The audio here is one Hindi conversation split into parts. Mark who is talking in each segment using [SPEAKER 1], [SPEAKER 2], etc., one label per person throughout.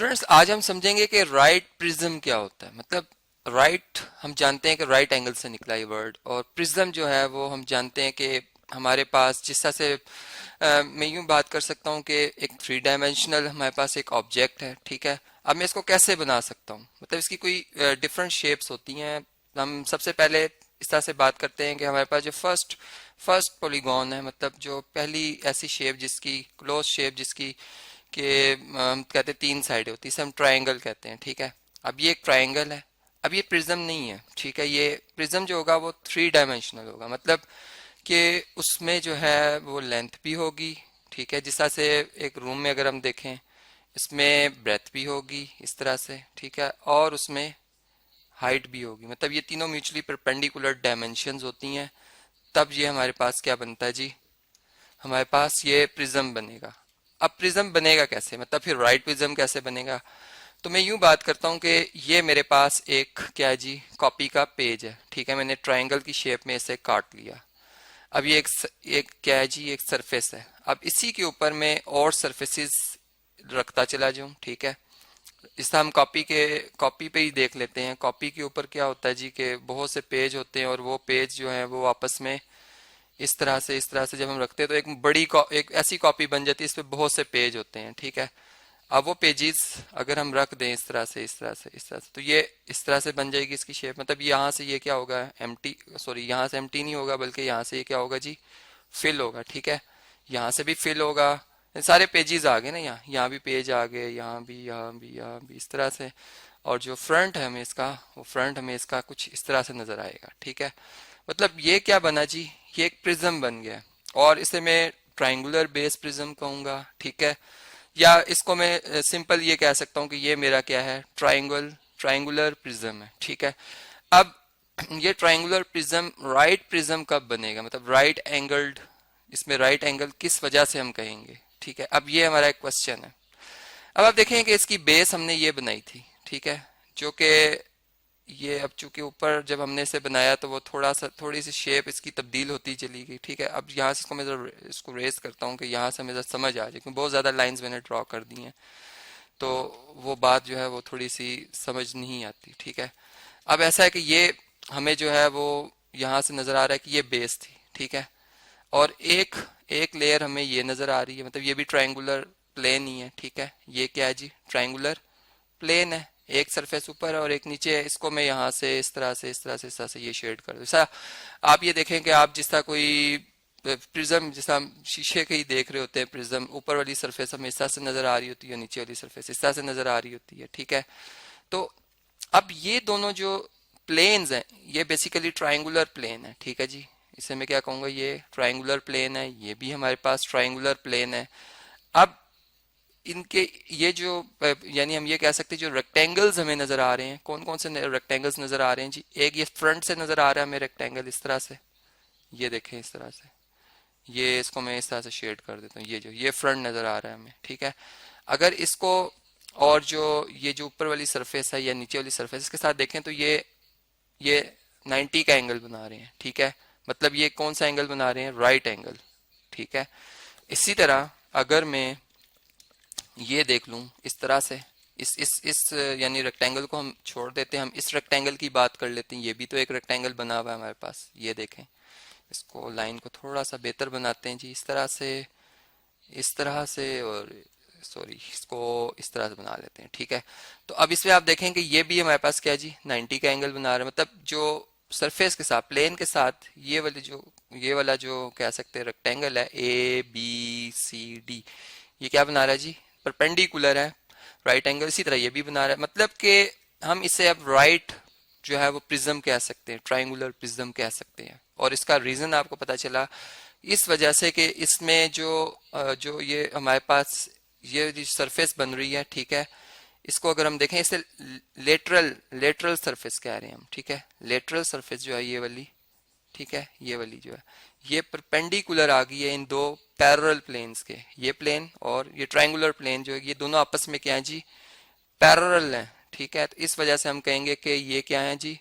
[SPEAKER 1] स्टूडेंट्स, आज हम समझेंगे कि राइट प्रिज्म क्या होता है। मतलब राइट हम जानते हैं कि राइट एंगल से निकला ये वर्ड, और प्रिज्म जो है वो हम जानते हैं कि हमारे पास जिस तरह से मैं यूं बात कर सकता हूं कि एक थ्री डायमेंशनल हमारे पास एक ऑब्जेक्ट है, ठीक है। अब मैं इसको कैसे बना सकता हूं, मतलब इसकी कोई डिफरेंट शेप्स होती हैं। हम सबसे पहले इस तरह से बात करते हैं कि हमारे पास जो फर्स्ट फर्स्ट पॉलीगॉन है, मतलब जो पहली ऐसी शेप जिसकी क्लोज शेप जिसकी कि हम कहते हैं तीन साइडें होती है, इसे हम ट्रायंगल कहते हैं, ठीक है। अब ये एक ट्रायंगल है। अब ये प्रिज्म नहीं है, ठीक है। ये प्रिज्म जो होगा वो थ्री डायमेंशनल होगा, मतलब कि उसमें जो है वो लेंथ भी होगी, ठीक है। जिस तरह से एक रूम में अगर हम देखें, इसमें ब्रेथ भी होगी इस तरह से, ठीक है, और उसमें हाइट भी होगी। मतलब ये तीनों म्यूचुअली परपेंडिकुलर डायमेंशंस होती हैं। तब ये हमारे पास क्या बनता है जी, हमारे पास ये प्रिज्म बनेगा। अब प्रिज्म बनेगा कैसे, मतलब फिर राइट प्रिज्म कैसे बनेगा। तो मैं यूं बात करता हूं कि ये मेरे पास एक क्या है जी, कॉपी का पेज है, ठीक है। मैंने ट्रायंगल की शेप में इसे काट लिया। अब ये एक क्या है जी, एक सरफेस है। अब इसी के ऊपर मैं और सरफेसेस रखता चला जाऊं, ठीक है। इस हम कॉपी पे ही देख लेते हैं। कॉपी के ऊपर क्या होता है जी कि बहुत से पेज होते हैं, और वो पेज जो है वो आपस में इस तरह से जब हम रखते हैं तो एक ऐसी कॉपी बन जाती है, इस पे बहुत से पेज होते हैं, ठीक है। अब वो पेजेस अगर हम रख दें इस तरह से तो ये इस तरह से बन जाएगी इसकी शेप। मतलब यहाँ से ये क्या होगा, एम्प्टी, सॉरी यहाँ से एम्प्टी नहीं होगा, बल्कि यहाँ से ये क्या होगा जी, फिल होगा, ठीक है। यहाँ से भी फिल होगा। सारे पेजेस आ गए ना, यहाँ भी पेज आ गए, यहाँ भी इस तरह से। और जो फ्रंट है हमें इसका, वो फ्रंट हमें इसका कुछ इस तरह से नजर आएगा, ठीक है। मतलब ये क्या बना जी, ये एक प्रिज्म बन गया। और इसे मैं ट्रायंगुलर बेस प्रिज्म कहूंगा, ठीक है। या इसको मैं सिंपल ये कह सकता हूं कि ये मेरा क्या है, ट्रायंगुलर प्रिज्म है, ठीक है। अब ये ट्रायंगुलर प्रिज्म राइट प्रिज्म कब बनेगा, मतलब राइट एंगल्ड, इसमें राइट एंगल किस वजह से हम कहेंगे, ठीक है। अब ये हमारा एक क्वेश्चन है। अब आप देखें कि इसकी बेस हमने ये बनाई थी, ठीक है, जो कि ये अब चूंकि ऊपर जब हमने इसे बनाया तो वो थोड़ी सी शेप इसकी तब्दील होती चली गई, ठीक है। अब यहाँ से इसको मैं इसको रेस करता हूँ कि यहाँ से हमें समझ आ जाए, क्योंकि बहुत ज़्यादा लाइंस मैंने ड्रॉ कर दी हैं, तो वो बात जो है वो थोड़ी सी समझ नहीं आती, ठीक है। अब ऐसा है कि ये हमें जो है वो यहाँ से नज़र आ रहा है कि ये बेस थी, ठीक है। और एक एक लेयर हमें ये नज़र आ रही है, मतलब ये भी ट्रायंगुलर प्लेन ही है, ठीक है। ये क्या है जी, ट्रायंगुलर प्लेन है। एक सरफेस ऊपर है और एक नीचे है। इसको मैं यहाँ से इस तरह से ये शेड कर दूँ। ऐसा आप ये देखें कि आप जिस तरह कोई प्रिज्म, जिस हम शीशे के ही देख रहे होते हैं, प्रिज्म ऊपर वाली सरफेस हमें इस तरह से नजर आ रही होती है, नीचे वाली सरफेस इस तरह से नजर आ रही होती है, ठीक है। तो अब ये दोनों जो प्लेन्स हैं ये बेसिकली ट्रायंगुलर प्लेन है, ठीक है जी। इसे मैं क्या कहूँगा, ये ट्रायंगुलर प्लेन है, ये भी हमारे पास ट्रायंगुलर प्लेन है। अब इनके ये जो यानी हम ये कह सकते हैं जो रेक्टेंगल्स हमें नजर आ रहे हैं, कौन कौन से रेक्टेंगल्स नजर आ रहे हैं जी। एक ये फ्रंट से नजर आ रहा है हमें रेक्टेंगल इस तरह से, ये देखें इस तरह से। ये इसको मैं इस तरह से शेड कर देता हूँ, ये फ्रंट नजर आ रहा है हमें, ठीक है। अगर इसको और जो ऊपर वाली सरफेस है या नीचे वाली सरफेस इसके साथ देखें तो ये 90 का एंगल बना रहे हैं, ठीक है। मतलब ये कौन सा एंगल बना रहे हैं, राइट एंगल, ठीक है। इसी तरह अगर मैं ये देख लूं इस तरह से, इस यानी रेक्टेंगल को हम छोड़ देते हैं, हम इस रेक्टेंगल की बात कर लेते हैं। ये भी तो एक रेक्टेंगल बना हुआ है हमारे पास, ये देखें। इसको लाइन को थोड़ा सा बेहतर बनाते हैं जी, इस तरह से और सॉरी इसको इस तरह से बना लेते हैं, ठीक है। तो अब इसमें आप देखें कि ये भी हमारे पास क्या है जी, 90 का एंगल बना रहा है। मतलब जो सरफेस के साथ, प्लेन के साथ ये वाला जो कह सकते हैं रेक्टेंगल है, ABCD, ये क्या बना रहा है जी, परपेंडिकुलर है, राइट एंगल। इसी तरह ये भी बना रहा है। मतलब कि हम इसे अब राइट जो है वो प्रिज्म कह सकते हैं, ट्रायंगुलर प्रिज्म कह सकते हैं। और इसका रीजन आपको पता चला इस वजह से कि इसमें जो ये हमारे पास ये जो सरफेस बन रही है, ठीक है, इसको अगर हम देखें इसे लेटरल सरफेस कह रहे हैं हम, ठीक है। लेटरल सरफेस जो है ये वाली, ठीक है, ये वाली जो है ये परपेंडिकुलर आ गई है इन दो पैरेलल प्लेन्स के। ये प्लेन और ये ट्रायंगुलर प्लेन जो है ये दोनों आपस में क्या है जी, पैरेलल हैं, ठीक है। तो इस वजह से हम कहेंगे कि ये क्या है जी,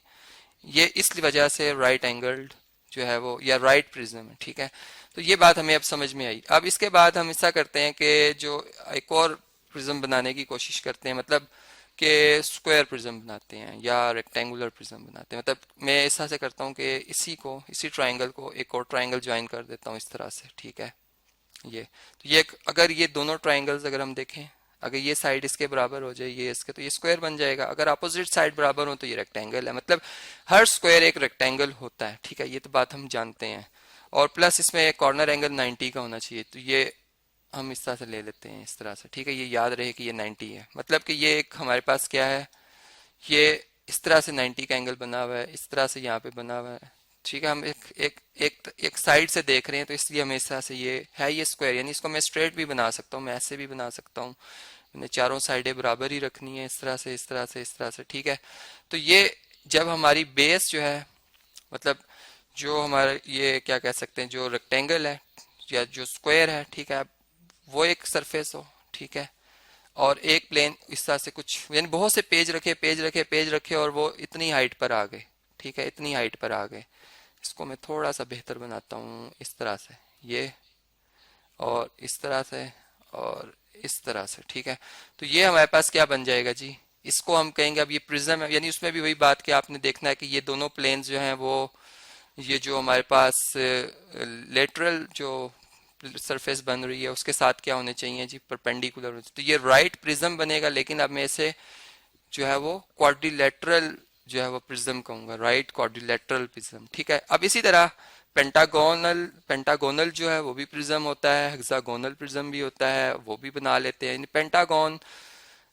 [SPEAKER 1] ये इस वजह से राइट एंगल्ड जो है वो या राइट प्रिज्म है, ठीक है। तो ये बात हमें अब समझ में आई। अब इसके बाद हम ऐसा करते हैं कि जो एक और प्रिज्म बनाने की कोशिश करते हैं, मतलब कि स्क्वायर प्रिज्म बनाते हैं या रेक्टेंगुलर प्रिज्म बनाते हैं। मतलब मैं ऐसा से करता हूँ कि इसी ट्राइंगल को एक और ट्राइंगल ज्वाइन कर देता हूँ इस तरह से, ठीक है। ये तो अगर ये दोनों ट्राइंगल्स अगर हम देखें, अगर ये साइड इसके बराबर हो जाए ये इसके, तो ये स्क्वायर बन जाएगा। अगर अपोजिट साइड बराबर हो तो ये रेक्टेंगल है। मतलब हर स्क्वायर एक रेक्टेंगल होता है, ठीक है, ये तो बात हम जानते हैं। और प्लस इसमें कॉर्नर एंगल 90 का होना चाहिए, तो ये हम इस तरह से ले लेते हैं इस तरह से, ठीक है। ये याद रहे कि ये 90 है, मतलब कि ये एक हमारे पास क्या है, ये इस तरह से 90 का एंगल बना हुआ है, इस तरह से यहाँ पे बना हुआ है, ठीक है। हम एक साइड से देख रहे हैं तो इसलिए हमें इस तरह से ये है, ये स्क्वायर, यानी इसको मैं स्ट्रेट भी बना सकता हूँ, मैं ऐसे भी बना सकता हूँ। मैंने चारों साइडें बराबर ही रखनी है, इस तरह से इस तरह से इस तरह से, ठीक है। तो ये जब हमारी बेस जो है, मतलब जो हमारा ये क्या कह सकते हैं, जो रेक्टेंगल है या जो स्क्वायर है, ठीक है, वो एक सरफेस हो, ठीक है, और एक प्लेन इस तरह से कुछ, यानी बहुत से पेज रखे पेज रखे पेज रखे और वो इतनी हाइट पर आ गए, ठीक है, इतनी हाइट पर आ गए। इसको मैं थोड़ा सा बेहतर बनाता हूँ इस तरह से, ये और इस तरह से और इस तरह से, ठीक है। तो ये हमारे पास क्या बन जाएगा जी, इसको हम कहेंगे, अब ये प्रिज्म है, यानी उसमें भी वही बात कि आपने देखना है कि ये दोनों प्लेन्स जो हैं वो, ये जो हमारे पास लेटरल जो सरफेस बन रही है उसके साथ क्या होने चाहिए जी, परपेंडिकुलर। तो ये राइट प्रिज्म बनेगा, लेकिन अब मैं इसे जो है वो क्वाड्रिलेटरल जो है वो प्रिज्म कहूंगा, राइट क्वाड्रिलेटरल प्रिज्म, ठीक है। अब इसी तरह पेंटागोनल पेंटागोनल जो है वो भी प्रिज्म होता है, हेक्सागोनल प्रिज्म भी होता है, वो भी बना लेते हैं। पेंटागोन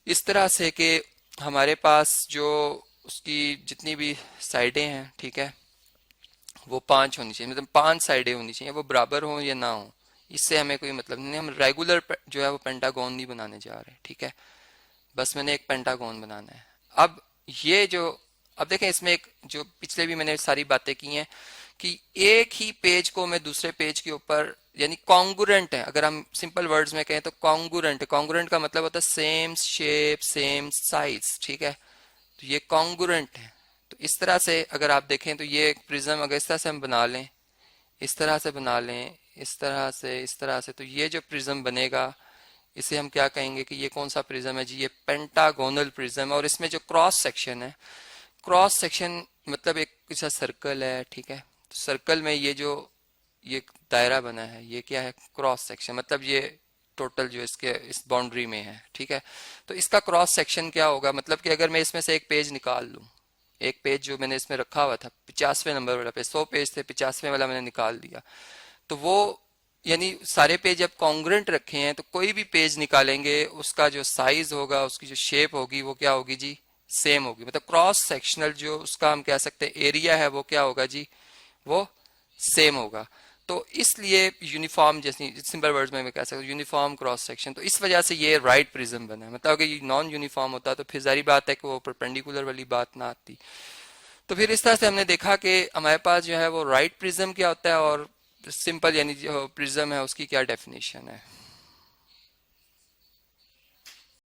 [SPEAKER 1] इस तरह से कि हमारे पास जो उसकी जितनी भी साइडें हैं, ठीक है, वो 5 होनी चाहिए, मतलब 5 साइडें होनी चाहिए, वो बराबर हो या ना हो, इससे हमें कोई मतलब नहीं। हम रेगुलर जो है वो पेंटागोन नहीं बनाने जा रहे, ठीक है, बस मैंने एक पेंटागोन बनाना है। अब ये जो, अब देखें इसमें एक जो पिछले भी मैंने सारी बातें की हैं कि एक ही पेज को मैं दूसरे पेज के ऊपर, यानी कॉन्गुरेंट है, अगर हम सिंपल वर्ड्स में कहें तो कॉन्गुरेंट है। कॉन्गुरेंट का मतलब होता है सेम शेप सेम साइज, ठीक है, तो ये कॉन्गुरेंट है। तो इस तरह से अगर आप देखें तो ये एक प्रिज्म अगर इस तरह से हम बना लें, इस तरह से बना लें, इस तरह से इस तरह से, तो ये जो प्रिज्म बनेगा इसे हम क्या कहेंगे कि ये कौन सा प्रिज्म है जी, ये पेंटागोनल प्रिज्म है। और इसमें जो क्रॉस सेक्शन है, क्रॉस सेक्शन मतलब एक जैसा सर्कल है, ठीक है, तो सर्कल में ये दायरा बना है, ये क्या है, क्रॉस सेक्शन, मतलब ये टोटल जो इसके इस बाउंड्री में है, ठीक है। तो इसका क्रॉस सेक्शन क्या होगा, मतलब कि अगर मैं इसमें से एक पेज निकाल लूं, एक पेज जो मैंने इसमें रखा हुआ था 50वें नंबर वाला पेज, 100 पेज थे, 50वें वाला मैंने निकाल दिया, तो वो यानी सारे पेज जब कॉन्ग्रुएंट रखे हैं तो कोई भी पेज निकालेंगे उसका जो साइज होगा, उसकी जो शेप होगी वो क्या होगी जी, सेम होगी। मतलब क्रॉस सेक्शनल जो उसका हम कह सकते हैं एरिया है वो क्या होगा जी, वो सेम होगा। तो इसलिए यूनिफॉर्म, जैसे सिंपल वर्ड्स में मैं कह सकता हूँ यूनिफॉर्म क्रॉस सेक्शन, तो इस वजह से ये राइट प्रिज्म बना है। मतलब अगर ये नॉन यूनिफॉर्म होता तो फिर जारी बात है कि वो परपेंडिकुलर वाली बात ना आती। तो फिर इस तरह से हमने देखा कि हमारे पास जो है वो राइट प्रिज्म क्या होता है और सिंपल यानी जो प्रिज्म है उसकी क्या डेफिनेशन है।